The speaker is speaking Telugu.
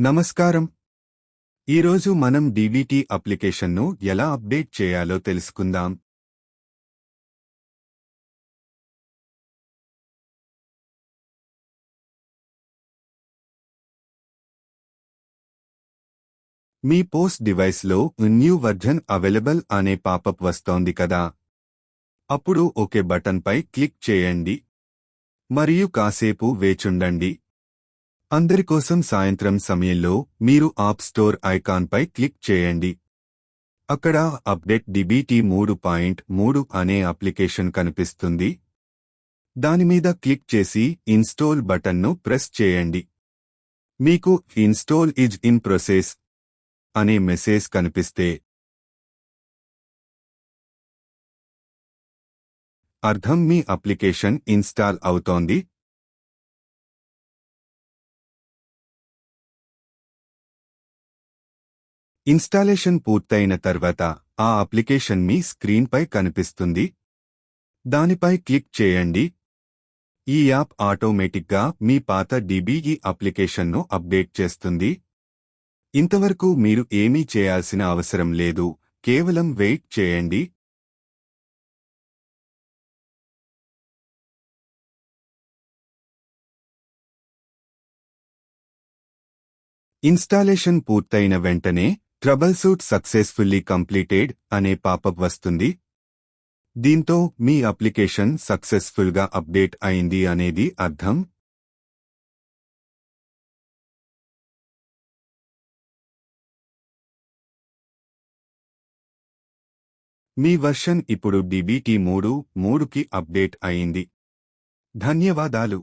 నమస్కారం. ఈరోజు మనం డీబీటీ అప్లికేషన్ను ఎలా అప్డేట్ చేయాలో తెలుసుకుందాం. మీ పోస్ట్ డివైస్లో న్యూ వర్జన్ అవైలబుల్ అనే పాపప్ వస్తోంది కదా. అప్పుడు ఓకే బటన్పై క్లిక్ చేయండి మరియు కాసేపు వేచుండండి. అందరికోసం సాయంత్రం సమయంలో మీరు యాప్ స్టోర్ ఐకాన్పై క్లిక్ చేయండి. అక్కడ అప్డేట్ డీబీటీ 3.3 అనే అప్లికేషన్ కనిపిస్తుంది. దానిమీద క్లిక్ చేసి ఇన్స్టాల్ బటన్ను ప్రెస్ చేయండి. మీకు ఇన్స్టాల్ ఈజ్ ఇన్ ప్రాసెస్ అనే మెసేజ్ కనిపిస్తే అర్థం మీ అప్లికేషన్ ఇన్స్టాల్ అవుతోంది. ఇన్స్టాలేషన్ పూర్తయిన తర్వాత ఆ అప్లికేషన్ మీ స్క్రీన్పై కనిపిస్తుంది. దానిపై క్లిక్ చేయండి. ఈ యాప్ ఆటోమేటిక్గా మీ పాత డీబీటీ అప్లికేషన్ను అప్డేట్ చేస్తుంది. ఇంతవరకు మీరు ఏమీ చేయాల్సిన అవసరం లేదు, కేవలం వెయిట్ చేయండి. ఇన్స్టాలేషన్ పూర్తయిన వెంటనే ట్రబుల్షూట్ సక్సెస్ఫుల్లీ కంప్లీటెడ్ అనే పాపప్ వస్తుంది. దీంతో మీ అప్లికేషన్ సక్సెస్ఫుల్గా అప్డేట్ అయింది అనేది అర్థం. మీ వర్షన్ ఇప్పుడు డీబీటీ 3.3కి అప్డేట్ అయింది. ధన్యవాదాలు.